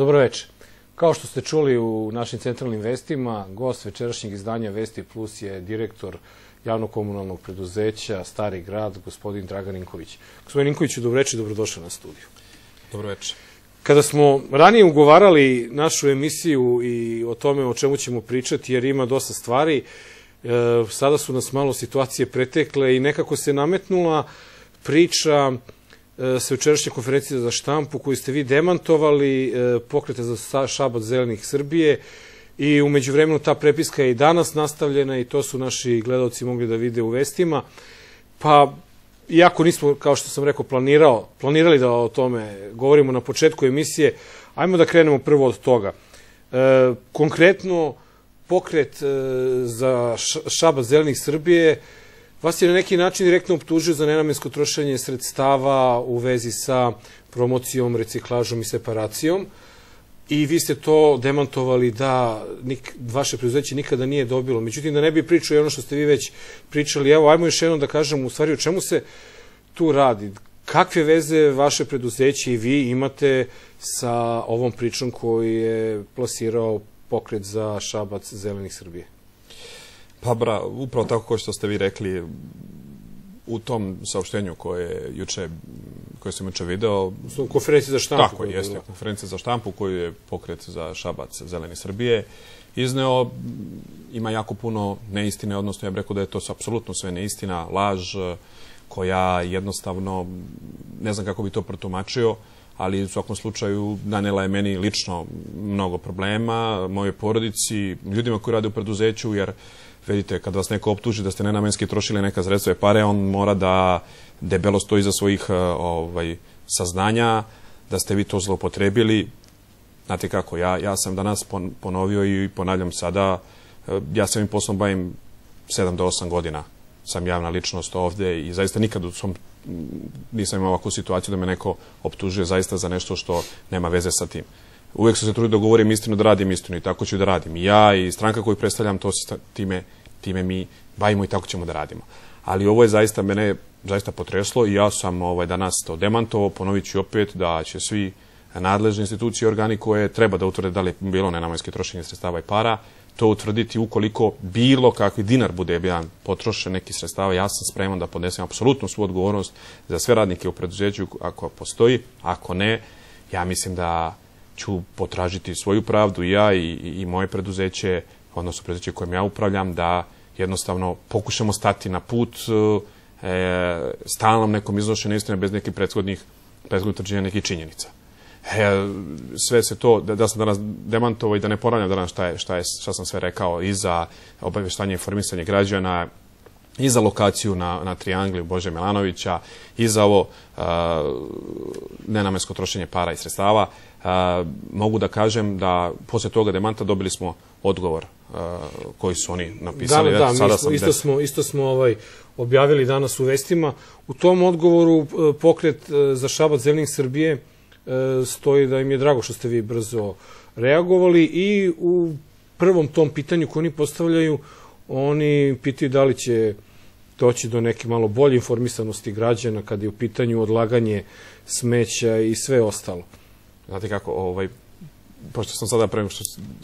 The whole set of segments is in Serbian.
Dobro večer. Kao što ste čuli u našim centralnim vestima, gost večerašnjeg izdanja Vesti Plus je direktor javno-komunalnog preduzeća Stari grad, gospodin Dragan Ninković. Gospodin Ninkoviću, dobro večer, dobrodošli na studiju. Dobro večer. Kada smo ranije ugovarali našu emisiju i o tome o čemu ćemo pričati, jer ima dosta stvari, sada su nas malo situacije pretekle i nekako se nametnula priča sa jučerašnje konferencije za štampu koju ste vi demantovali, Pokreta za Šabac zelenih Srbije, i umeđu vremenu ta prepiska je i danas nastavljena i to su naši gledalci mogli da vide u vestima. Pa, iako nismo, kao što sam rekao, planirali da o tome govorimo na početku emisije, ajmo da krenemo prvo od toga. Konkretno, Pokret za Šabac zelenih Srbije vas je na neki način direktno optužio za nenamensko trošenje sredstava u vezi sa promocijom, reciklažom i separacijom. I vi ste to demantovali da vaše preduzeće nikada nije dobilo. Međutim, da ne bi pričao i ono što ste vi već pričali, evo, ajmo još jednom da kažem u stvari o čemu se tu radi. Kakve veze vaše preduzeće i vi imate sa ovom pričom koju je plasirao Pokret za Šabac zelenih Srbije? Pa upravo tako kao što ste vi rekli, u tom saopštenju koje sam juče video... Konferencija za štampu. Tako, jeste, konferencija za štampu koju je Pokret za Šabac zelenih Srbije izneo, ima jako puno neistine, odnosno ja bih rekao da je to apsolutno sve neistina, laž koja jednostavno, ne znam kako bi to protumačio, ali u svakom slučaju nanela je meni lično mnogo problema, mojoj porodici, ljudima koji rade u preduzeću, jer vidite, kad vas neko optuži da ste nenamenski trošili neka sredstva i pare, on mora da debelo stoji za svojih saznanja, da ste vi to zloupotrebili. Znate kako, ja sam danas ponovio i ponavljam sada, ja se ovim poslom bavim 7 do 8 godina, sam javna ličnost ovde i zaista nikad nisam imao ovakvu situaciju da me neko optužuje zaista za nešto što nema veze sa tim. Uvijek sam se trudio da govorim istinu, da radim istinu i tako ću da radim. I ja i stranka koju predstavljam, time mi bavimo i tako ćemo da radimo. Ali ovo je zaista mene potreslo i ja sam danas to demantovao, ponovit ću opet da će svi nadležne institucije i organi koje treba da utvrde da li je bilo nenamensko trošenje sredstava i para, to utvrditi ukoliko bilo kakvi dinar bude potrošen nekih sredstava, ja sam spreman da podnesem apsolutno svu odgovornost za sve radnike u preduzeću ako postoji. Ako ne, ja mislim da ću potražiti svoju pravdu i ja i moje preduzeće, odnosno preduzeće kojim ja upravljam, da jednostavno pokušamo stati na put stalnom nekom iznošenju istine bez nekih prethodnih utvrđenja nekih činjenica. Sve se to, da sam danas demantovao i da ne ponavljam danas šta sam sve rekao i za obaveštanje i informisanje građana, i za lokaciju na Triangli Bože Milanovića, i za ovo nenamensko trošenje para i sredstava, mogu da kažem da posle toga demanta dobili smo odgovor koji su oni napisali. Isto smo objavili danas u vestima. U tom odgovoru Pokret za Šabac zelenih Srbije stoji da im je drago što ste vi brzo reagovali i u prvom tom pitanju koje oni postavljaju, oni pitaju da li će doći do neke malo bolje informisanosti građana kada je u pitanju odlaganje smeća i sve ostalo. Znate kako, pošto sam sada pre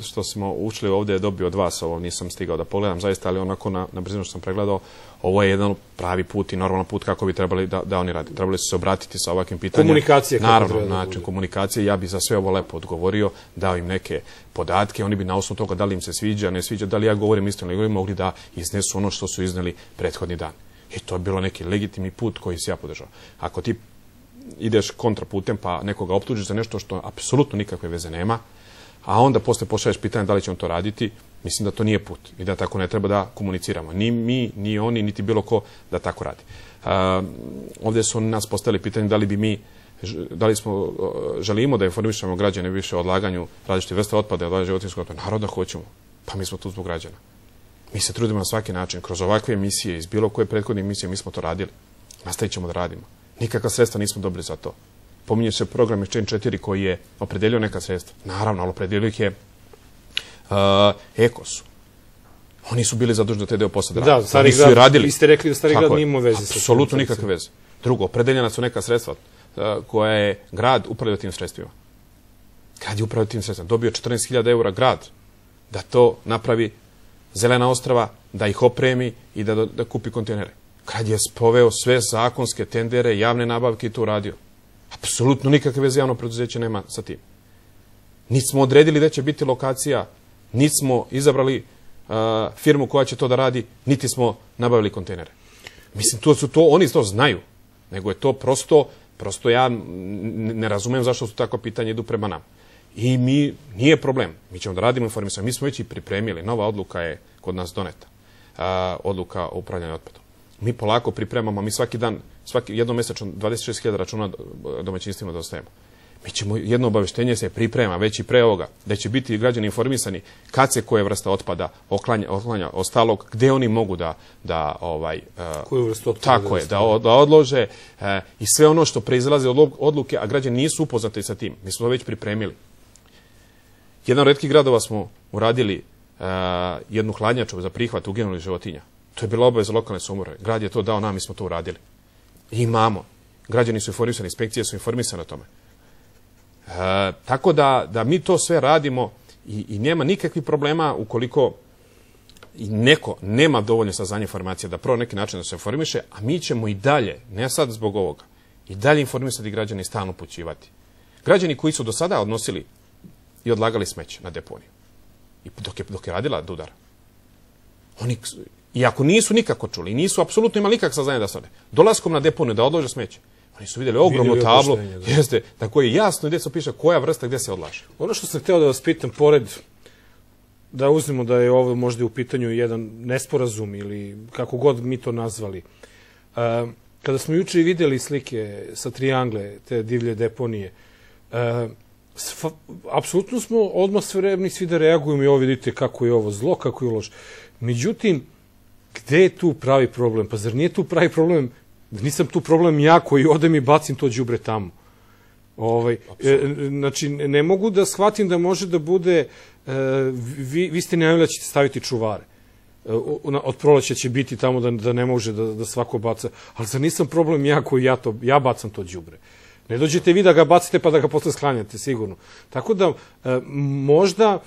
što smo ušli ovde dobio od vas, ovo nisam stigao da pogledam zaista, ali onako na brzinu što sam pregledao, ovo je jedan pravi put i normalan put kako bi trebali da oni radi. Trebali su se obratiti sa ovakvim pitanjem. Komunikacija. Naravno, način komunikacije. Ja bi za sve ovo lepo odgovorio, dao im neke podatke, oni bi na osnovu toga da li im se sviđa, ne sviđa, da li ja govorim istinu ili mogli da iznesu ono što su izneli prethodni dan. I to je bilo neki legitimni put koji se ja podržao. Ako ti ideš kontraputem pa nekoga optužiš za nešto što apsolutno nikakve veze nema, a onda posle pošalješ pitanje da li će on to raditi, mislim da to nije put i da tako ne treba da komuniciramo. Ni mi, ni oni, niti bilo ko da tako radi. Ovdje su oni nas postavili pitanje da li smo želimo da informišemo građane više o odlaganju različitih vrsta otpada, odlaganju životinjskog otpada. Naravno da hoćemo. Pa mi smo tu zbog građana. Mi se trudimo na svaki način. Kroz ovakve emisije, iz bilo koje prethodne emisije, mi smo to radili. Nastavit ćemo da radimo. Nikakva sredstva nismo dobili za to. Pominje se program Exchange 4 koji je opredelio neka sredstva. Naravno, ali opredelio ih je Ekos. Oni su bili zaduženi da taj deo posla radi. Da, Stari grad, vi ste rekli da Stari grad nije imao veze sa tim. Apsolutno nikakve veze. Drugo, opredeljena su neka sredstva koja je grad upravljao tim sredstvima. Grad je upravo tim sredstvima dobio 14.000 eura grad da to napravi zelena ostrava, da ih opremi i da kupi kontejnere. Grad je spoveo sve zakonske tendere, javne nabavke i to uradio. Apsolutno nikakve veze javno preduzeće nema sa tim. Niti smo odredili da će biti lokacija, niti smo izabrali firmu koja će to da radi, niti smo nabavili kontejnere. Mislim, oni to znaju, nego je to prosto ja ne razumem zašto su takva pitanja idu prema nam. I nije problem, mi ćemo da radimo informisanje. Mi smo već i pripremili, nova odluka je kod nas doneta, odluka o upravljanju otpadom. Mi polako pripremamo, mi svaki dan, jednomesečno 26.000 računa domaćinstvima dostajemo. Mi ćemo, jedno obaveštenje se priprema već i pre ovoga, da će biti građani informisani kad se koje vrsta otpada oklanja ostalog, gde oni mogu da odlože i sve ono što proizilaze od odluke, a građani nisu upoznati sa tim. Mi smo to već pripremili. Jedan od retkih gradova smo uradili jednu hladnjaču za prihvat uginulih životinja. To je bila obaveza lokalne samouprave. Grad je to dao nam, mi smo to uradili. I imamo. Građani su informisani, inspekcije su informisane o tome. Tako da mi to sve radimo i nema nikakvih problema ukoliko neko nema dovoljno saznanja informacija da prvo neki način da se informiše, a mi ćemo i dalje, ne sad zbog ovoga, i dalje informisati građane i stalno upućivati. Građani koji su do sada odnosili i odlagali smeće na deponiju, i dok je radila Dudar, oni, iako nisu nikako čuli i nisu apsolutno imali nikakve saznanja da se one, dolaskom na deponiju da odlože smeće, oni su vidjeli ogromnu tablu, na kojoj jasno i gdje se piše koja vrsta gdje se odlaže. Ono što sam hteo da vas pitam, pored da uzmemo da je ovo možda u pitanju jedan nesporazum ili kako god mi to nazvali, kada smo juče vidjeli slike sa Triangle, te divlje deponije, apsolutno smo odmah spremni svi da reagujemo i ovo vidite kako je ovo zlo, kako je loš. Međutim, gde je tu pravi problem? Pa zar nije tu pravi problem? Nisam tu problem ja koji odem i bacim to đubre tamo. Znači, ne mogu da shvatim da može da bude, vi ste najavili da ćete staviti čuvare. Od proleća će biti tamo da ne može da svako baca. Ali zar nisam problem ja koji ja bacam to đubre? Ne dođete vi da ga bacite pa da ga posle sklanjate, sigurno. Tako da, možda,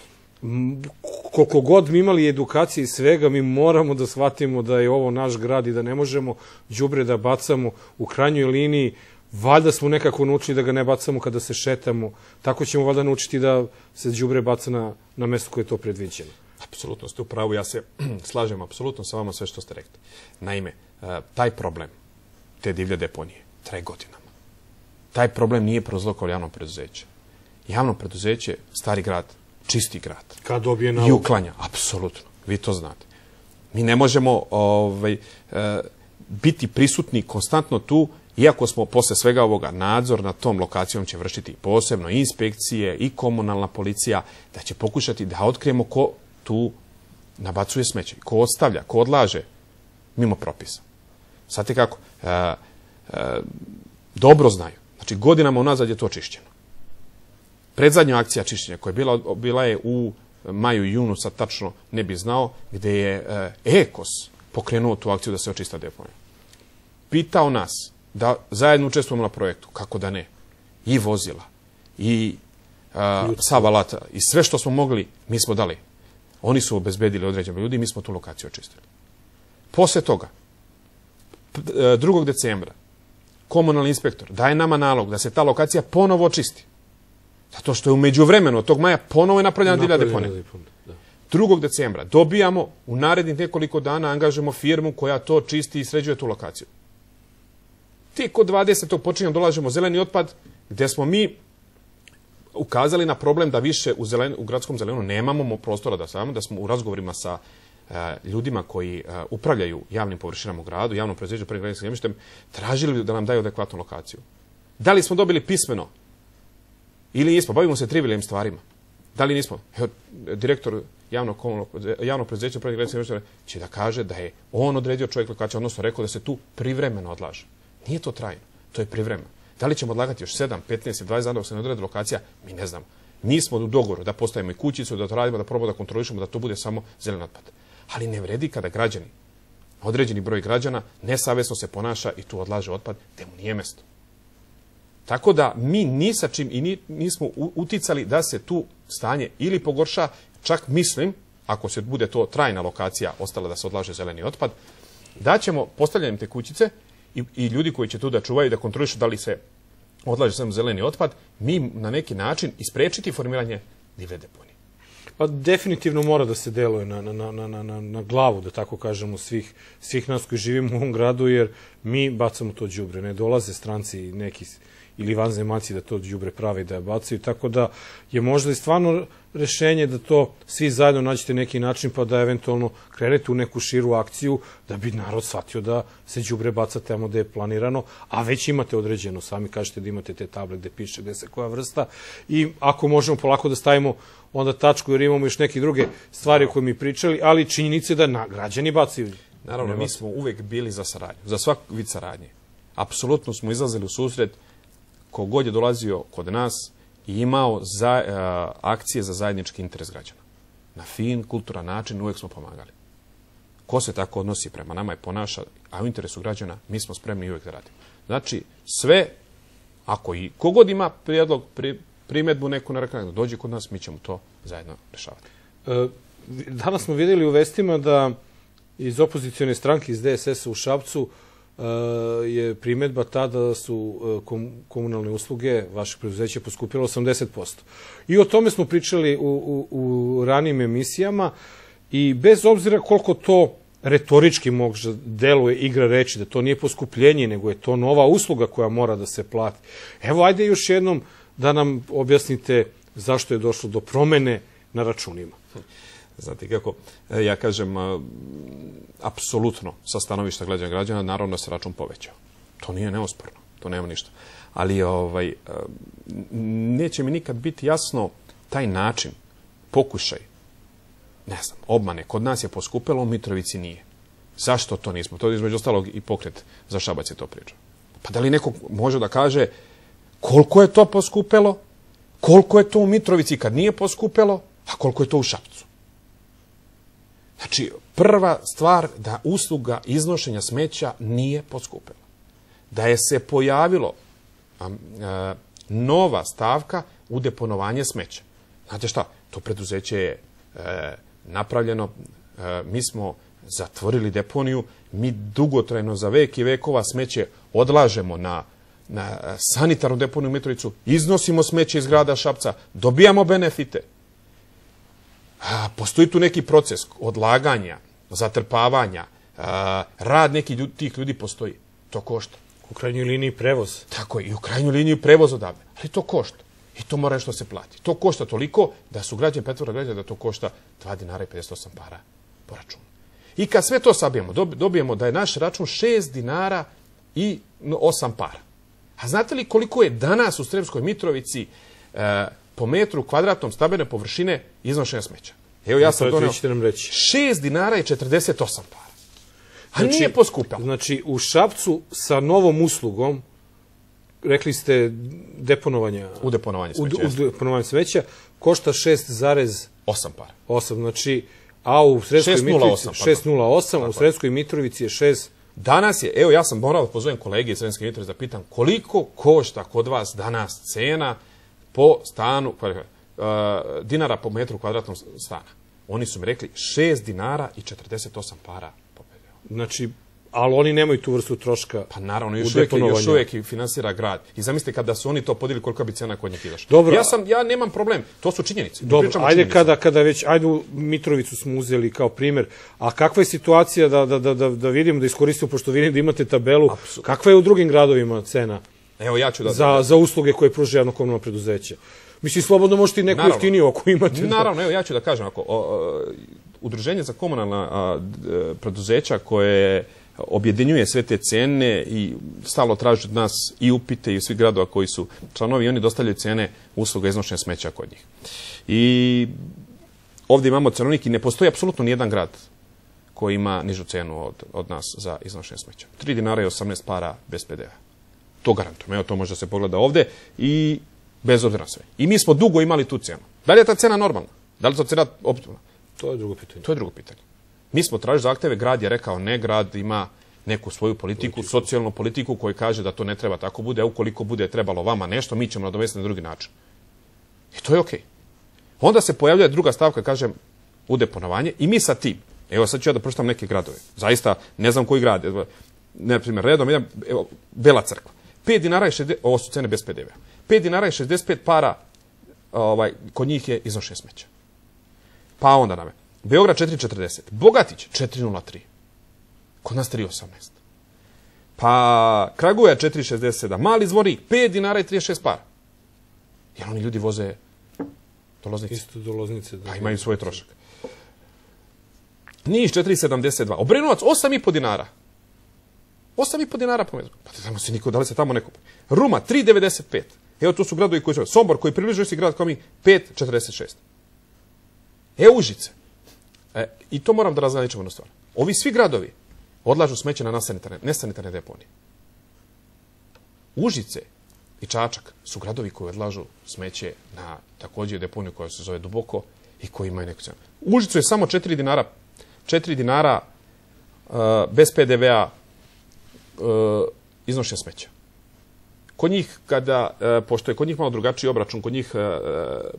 koliko god mi imali edukacije i svega, mi moramo da shvatimo da je ovo naš grad i da ne možemo đubre da bacamo u krajnjoj liniji. Valjda smo nekako naučili da ga ne bacamo kada se šetamo. Tako ćemo valjda naučiti da se đubre baca na mesto koje je to predviđeno. Apsolutno ste u pravu, ja se slažem apsolutno sa vama sve što ste rekli. Naime, taj problem, te divlje deponije, traje godinama. Taj problem nije prouzrokovalo javno preduzeće. Javno preduzeće, stari grad, čisti grad. Kad dobije nalog. I uklanja, apsolutno. Vi to znate. Mi ne možemo biti prisutni konstantno tu, iako smo posle svega ovoga nadzor nad tom lokacijom će vršiti posebno i inspekcije i komunalna policija, da će pokušati da otkrijemo ko tu nabacuje smeće, ko ostavlja, ko odlaže mimo propisa. Znate kako? Dobro znaju. Znači, godinama unazad je to čišćeno. Predzadnja akcija čišćenja koja je bila je u maju i junu, sad tačno ne bi znao, gde je Ekos pokrenuo tu akciju da se očista deponija. Pitao nas da zajedno učestvujemo na projektu, kako da ne, i vozila, i sav alata, i sve što smo mogli, mi smo dali. Oni su obezbedili određene ljudi i mi smo tu lokaciju očistili. Posle toga, 2. decembra, komunalni inspektor daje nama nalog da se ta lokacija ponovo očisti. Zato što je u međuvremenu od tog maja ponovo je napravljena divlja deponija. 2. decembra dobijamo, u narednih nekoliko dana angažujemo firmu koja to čisti i sređuje tu lokaciju. Tek od 20. počinjemo dolažemo zeleni otpad, gde smo mi ukazali na problem da više u gradskom zelenu nemamo prostora da smo u razgovorima sa ljudima koji upravljaju javnim površinama u gradu, javnom preduzeću upravljanja građevinskim zemljištem, tražili da nam daju adekvatnu lokaciju. Da li smo dobili pismeno ili nismo? Bavimo se trivijalnim stvarima. Da li nismo? Evo, direktor javnog preduzeća upravljanja građevinskim zemljištem će da kaže da je on odredio čovjek lokaciju, odnosno rekao da se tu privremeno odlaže. Nije to trajno, to je privremeno. Da li ćemo odlagati još 7, 15 ili 20 dana dok se ne odredi lokacija? Mi ne znamo. Mi smo u dogovoru da postavimo i kućicu, da to radimo, da probamo da kontrolišemo, da to bude samo zelen otpad. Ali ne vredi kada građani, određeni broj građana, nesavesno se ponaša i tu odlaže otpad gde mu nije mesto. Tako da mi ni sa čim i nismo uticali da se tu stanje ili pogorša, čak mislim, ako se bude to trajna lokacija ostala da se odlaže zeleni otpad, da ćemo postavljanjem te kućice i ljudi koji će tu da čuvaju, da kontrolišu da li se odlaže samo zeleni otpad, mi na neki način isprečiti formiranje divlje deponije. Pa definitivno mora da se deluje na glavu, da tako kažemo, svih nas koji živimo u ovom gradu, jer mi bacamo to đubre. Ne dolaze stranci neki ili vanzemaljci da to đubre prave i da bacaju, tako da je možda i stvarno rešenje da to svi zajedno nađete neki način pa da eventualno krenete u neku širu akciju da bi narod shvatio da se đubre baca tamo gde je planirano, a već imate određeno, sami kažete da imate te table gde piše gde se koja vrsta i ako možemo polako da stavimo onda tačku jer imamo još neke druge stvari o koje mi pričali, ali činjenica je da građani bacaju. Naravno, mi smo uvek bili za saradnju, za svak vid saradnje. Apsolutno smo izlazili u susret kogod je dolazio kod nas i imao akcije za zajednički interes građana. Na fin, kulturan način uvek smo pomagali. Ko se tako odnosi prema nama i ponaša, a u interesu građana, mi smo spremni uvek da radimo. Znači, sve, ako i kogod ima prijedlog, primedbu neku na reklamnu, dođe kod nas, mi ćemo to zajedno rešavati. Danas smo vidjeli u vestima da iz opozicione stranke, iz DSS-a u Šapcu, je primedba ta da su komunalne usluge vašeg preduzeća poskupile 80%. I o tome smo pričali u ranijim emisijama i bez obzira koliko to retorički možda deluje igra reči, da to nije poskupljenje, nego je to nova usluga koja mora da se plati. Evo, ajde još jednom da nam objasnite zašto je došlo do promene na računima. Znate kako, ja kažem, apsolutno sa stanovišta građana, naravno da se račun povećao. To nije neosporno, to nema ništa. Ali neće mi nikad biti jasno taj način, pokušaj, ne znam, obmane. Kod nas je poskupelo, u Mitrovici nije. Zašto to nismo? To je između ostalog i Pokret za Šabac je to pričao. Pa da li neko može da kaže koliko je to poskupelo, koliko je to u Mitrovici kad nije poskupelo, a koliko je to u Šapcu? Znači, prva stvar da usluga iznošenja smeća nije poskupila. Da je se pojavilo nova stavka u deponovanje smeća. Znate šta, to preduzeće je napravljeno, mi smo zatvorili deponiju, mi dugotrajno za vek i vekova smeće odlažemo na sanitarnu deponiju u Mitrovicu, iznosimo smeće iz grada Šapca, dobijamo benefite. Postoji tu neki proces odlaganja, zatrpavanja, rad nekih tih ljudi postoji. To košta. U krajnjoj liniji prevoz. Tako je, i u krajnjoj liniji prevoz odavde. Ali to košta. I to mora nešto se plati. To košta toliko da su građani Petrova građana da to košta 2 dinara i 58 para po računu. I kad sve to sabijemo, dobijemo da je naš račun 6 dinara i 8 para. A znate li koliko je danas u Sremskoj Mitrovici po metru kvadratnom stambene površine iznošenja smeća? Evo ja sam doneo 6 dinara i 48 para. A nije poskupilo. Znači, u Šapcu sa novom uslugom, rekli ste deponovanja... U deponovanje smeća. U deponovanje smeća košta 6,8 para. 8, znači, a u Sremskoj Mitrovici 6,08, a u Sremskoj Mitrovici je 6... Danas je, evo ja sam morao da pozovem kolege iz Sremske Mitrovice da pitam koliko košta kod vas danas cena po stanu, dinara po metru kvadratnom stana. Oni su mi rekli 6 dinara i 48 para po PDV-u. Znači, ali oni nemaju tu vrstu troška. Pa naravno, još uvijek i finansira grad. I zamislite kada su oni to podijeli kolika bi cena kod njih izašla. Dobro. Ja nemam problem, to su činjenice. Dobro, ajde kada već, ajde u Mitrovicu smo uzeli kao primer, a kakva je situacija da vidimo, da iskoristimo, pošto vidim da imate tabelu, kakva je u drugim gradovima cena? Evo ja ću za usluge koje pruža javno komunalno preduzeće. Mislim, slobodno možete i neku jeftiniju ako imate. Naravno, evo ja ću da kažem, Udruženje za komunalna preduzeća koje objedinjuje sve te cene i stalno traži od nas i upite i svi gradova koji su članovi, oni dostavljaju cene usluga iznošenja smeća kod njih. I ovdje imamo cenovnik i ne postoji apsolutno nijedan grad koji ima nižu cenu od nas za iznošenje smeća. 3 dinara i 18 para bez PDV-a. To garantujem. Evo, to može da se pogleda ovdje i bez obzira na sve. I mi smo dugo imali tu cenu. Da li je ta cena normalna? Da li je ta cena optimalna? To je drugo pitanje. To je drugo pitanje. Mi smo tražili zahteve, grad je rekao ne, grad ima neku svoju politiku, socijalnu politiku koja kaže da to ne treba tako bude, a ukoliko bude trebalo vama nešto, mi ćemo nadomestiti na drugi način. I to je okej. Onda se pojavljuje druga stavka, kažem, udeponovanje i mi sa tim, evo sad ću ja da pročitam neke gradove, zaista ne znam koji grad, na primjer, redom, evo, Bela Crkva, 5 dinara i 60, ovo su cene bez PDV-a, 5 dinara i 65 para, kod njih je iznošenje smeća. Pa onda nam je, Beograd 4,40, Bogatić 4,03, kod nas 3,18. Pa Kragujevac 4,67, Mali Zvornik 5 dinara i 36 para. Jer oni ljudi voze do Loznice. Isto do Loznice. Pa imaju svoj trošak. Niš 4,72, Obrenovac 8,5 dinara. 8,5 dinara po metru. Pa tamo se niko, da li se tamo neko... Ruma 3,95. Evo to su gradovi koji su... Sombor koji približuje si grad kao mi 5,46. Užice. I to moram da razgraničimo jednu stvar. Ovi svi gradovi odlažu smeće na nesanitarne deponije. Užice i Čačak su gradovi koji odlažu smeće na također deponiju koja se zove Duboko i koji imaju neku cenu. U Užicu je samo 4 dinara bez PDV-a iznošenja smeća. Kod njih, pošto je kod njih malo drugačiji obračun, kod njih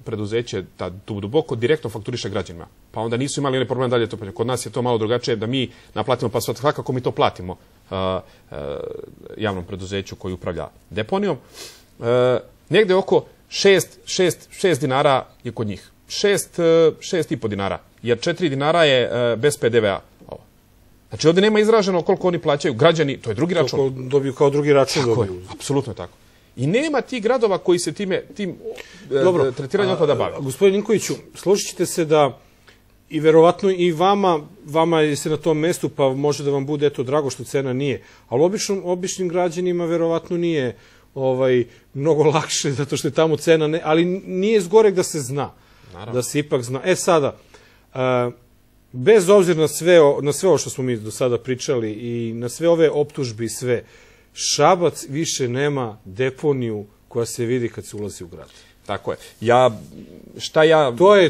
preduzeće Duboko direktno fakturiše građanima. Pa onda nisu imali one probleme dalje to. Kod nas je to malo drugačije da mi naplatimo, pa svakako mi to platimo javnom preduzeću koji upravlja deponijom. Negde oko 6 dinara je kod njih. 6,5 dinara. Jer 4 dinara je bez PDV-a. Znači ovdje nema izraženo koliko oni plaćaju građani, to je drugi račun. Koliko dobiju kao drugi račun. Tako je, apsolutno je tako. I nema tih gradova koji se tim tretiranjem otpada bave. Gospodin Ninkoviću, složit ćete se da i verovatno i vama je se na tom mestu, pa može da vam bude eto drago što cena nije, ali običnim građanima verovatno nije mnogo lakše, zato što je tamo cena, ali nije zgorek da se zna. Naravno. Da se ipak zna. Sada, bez obzira na sve ovo što smo mi do sada pričali i na sve ove optužbe i sve, Šabac više nema deponiju koja se vidi kad se ulazi u grad. Tako je.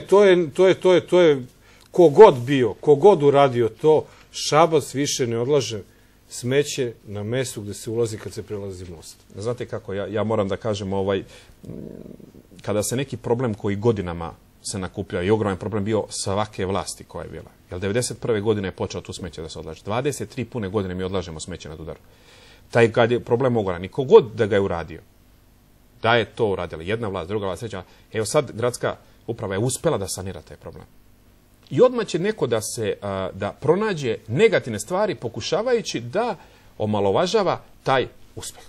To je kogod bio, kogod uradio to, Šabac više ne odlaže smeće na mestu gde se ulazi kad se prelazi most. Znate kako, ja moram da kažem, kada se neki problem koji godinama se nakupljao i ogroman problem bio svake vlasti koja je bila. Jer 1991. godine je počeo tu smeće da se odlaže. 23 pune godine mi odlažemo smeće na Dudaru. Taj kad je problem ogroman, niko god da ga je uradio, da je to uradila jedna vlast, druga vlast, treća, evo sad gradska uprava je uspela da sanira taj problem. I odmah će neko da pronađe negativne stvari pokušavajući da omalovažava taj uspeh.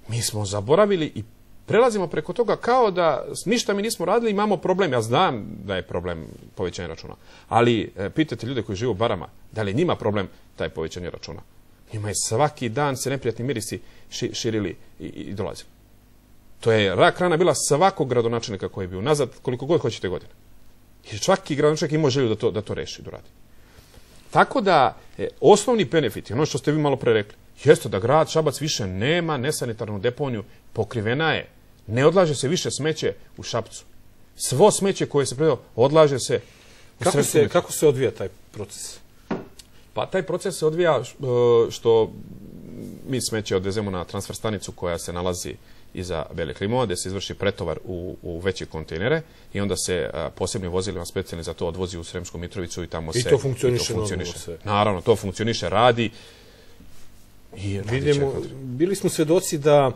Mi smo zaboravili i prelazimo preko toga kao da ništa mi nismo radili, imamo problem. Ja znam da je problem povećanje računa. Ali pitajte ljude koji žive u barama, da li njima problem taj povećanje računa. Njima je svaki dan se neprijatni mirisi širili i dolazili. To je rak rana bila svakog gradonačelnika koji je bio nazad koliko god hoćete godine. Jer svaki gradonačelnik ima želju da to reši, da radi. Tako da osnovni benefit, ono što ste vi malo pre rekli, jeste da grad Šabac više nema nesanitarnu deponiju, pokrivena je, ne odlaže se više smeće u Šapcu. Svo smeće koje se predao odlaže se u sredstvu. Kako se odvija taj proces? Pa taj proces se odvija što mi smeće odvezemo na transfer stanicu koja se nalazi iza Bele Klimova, gde se izvrši pretovar u veće kontejnere i onda se posebnim vozilima specijalni za to odvozi u Sremsku Mitrovicu i tamo se... I to funkcioniše normalno sve. Naravno, to funkcioniše, radi. Vidimo, bili smo svedoci da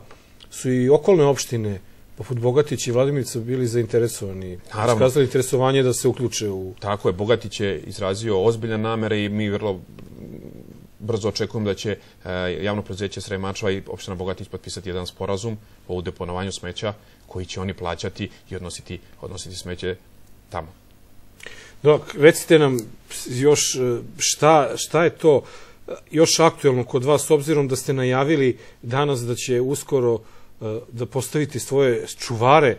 su i okolne opštine, poput Bogatić i Vladimirca, bili zainteresovani. Iskazali interesovanje da se uključe u... Tako je, Bogatić je izrazio ozbiljne namere i mi vrlo brzo očekujemo da će javno preduzeće Sremačva i opština Bogatić potpisati jedan sporazum o deponovanju smeća koji će oni plaćati i odnositi smeće tamo. Recite nam još šta je to još aktuelno kod vas, s obzirom da ste najavili danas da će uskoro da postaviti svoje čuvare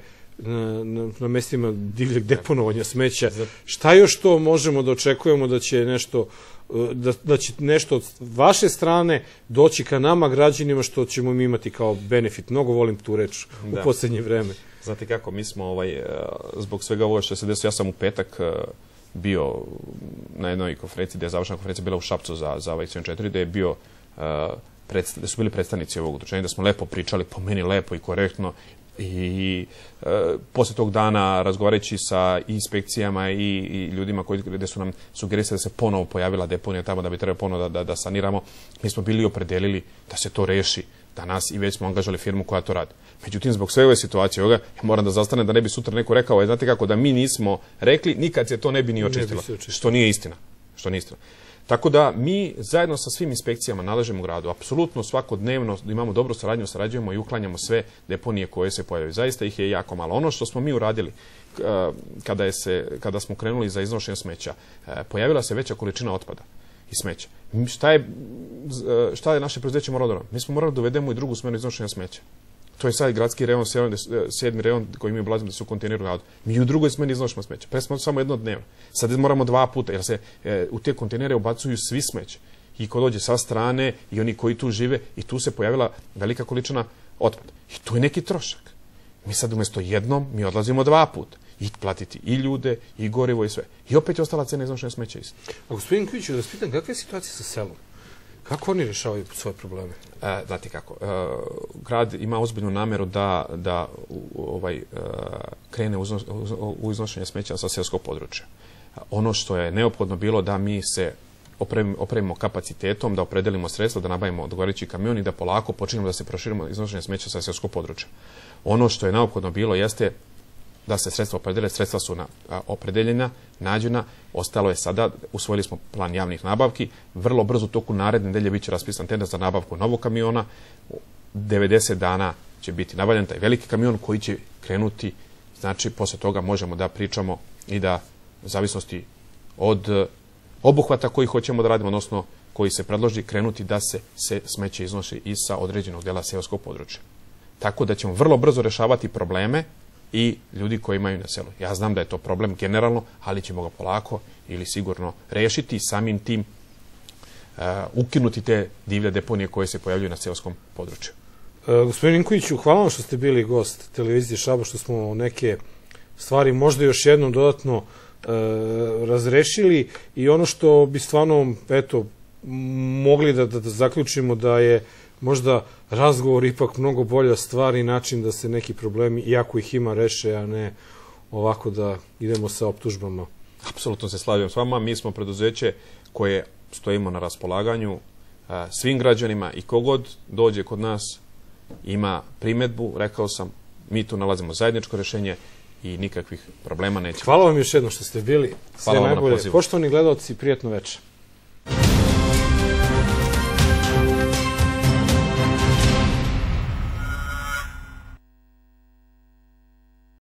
na mestima divljeg deponovanja smeća. Šta još to možemo da očekujemo da će nešto od vaše strane doći ka nama, građanima, što ćemo mi imati kao benefit? Mnogo volim tu reč u poslednje vreme. Znate kako, mi smo zbog svega ovoga što se desilo, ja sam u petak bio na jednoj konferenciji, da je završena konferencija bila u Šapcu za ovaj CN4, da je bio da su bili predstavnici ovog udruženja, da smo lepo pričali, po meni lepo i korektno, i posle tog dana razgovarajući sa inspekcijama i ljudima gde su nam sugerisali da se ponovo pojavila deponija tamo, da bi trebalo ponovo da saniramo, mi smo bili opredelili da se to reši danas i već smo angažali firmu koja to radi. Međutim, zbog sve ove situacije ja moram da zastanem da ne bi sutra neko rekao, znate kako, da mi nismo rekli, nikad se to ne bi ni očistilo, što nije istina. Tako da mi zajedno sa svim inspekcijama nadležnim u gradu, apsolutno svakodnevno imamo dobru saradnju, sarađujemo i uklanjamo sve deponije koje se pojavaju. Zaista ih je jako malo. Ono što smo mi uradili kada smo krenuli za iznošenje smeća, pojavila se veća količina otpada i smeća. Šta je naše preduzeće moralo da radimo? Mi smo morali da uvedemo i drugu smenu iznošenja smeća. To je sad gradski rejon, 7. rejon koji mi oblazimo da su u kontejneru gradu. Mi u drugoj smeni iznošimo smeće. Pre smo samo jedno dnevno. Sad moramo 2 puta, jer se u te kontejnere ubacuju svi smeće. I ko dođe sa strane i oni koji tu žive, i tu se pojavila velika količina otpada. I tu je neki trošak. Mi sad umjesto jednom, mi odlazimo 2 puta. I platiti i ljude, i gorivo, i sve. I opet je ostala cena iznošenja smeća isto. A gospodin Kujiću, da vas pitam, kakva je situacija sa selom? Kako oni rješavaju svoje probleme? Znate kako, grad ima ozbiljnu nameru da krene u iznošenje smeća sa seoskog područja. Ono što je neophodno bilo da mi se opremimo kapacitetom, da opredelimo sredstva, da nabavimo odgovarajući kamion i da polako počinjemo da se proširimo iznošenje smeća sa seoskog područja. Ono što je neophodno bilo jeste da se sredstva opredele, sredstva su opredeljena, nađena, ostalo je sada, usvojili smo plan javnih nabavki, vrlo brzo u toku naredne nedelje biće raspisan tender za nabavku novog kamiona, 90 dana će biti nabavljen taj veliki kamion koji će krenuti, znači posle toga možemo da pričamo i da u zavisnosti od obuhvata koji hoćemo da radimo, odnosno koji se predloži, krenuti da se smeće iznosi i sa određenog dela seoskog područja. Tako da ćemo vrlo brzo rešavati probleme i ljudi koji imaju na selu. Ja znam da je to problem generalno, ali ćemo ga polako ili sigurno rešiti i samim tim ukinuti te divlje deponije koje se pojavljuju na seoskom području. Gospodin Ninkoviću, hvala vam što ste bili gost televizije Šabac, što smo neke stvari možda još jednom dodatno razrešili i ono što bi stvarno, mogli da zaključimo da je možda razgovor ipak mnogo bolja stvar i način da se neki problemi, iako ih ima, reše, a ne ovako da idemo sa optužbama. Apsolutno se slažem s vama. Mi smo preduzeće koje stojimo na raspolaganju svim građanima i kogod dođe kod nas ima primedbu, rekao sam, mi tu nalazimo zajedničko rešenje i nikakvih problema neće. Hvala vam još jednom što ste bili. Sve najbolje. Poštovani gledalci, prijatno večer.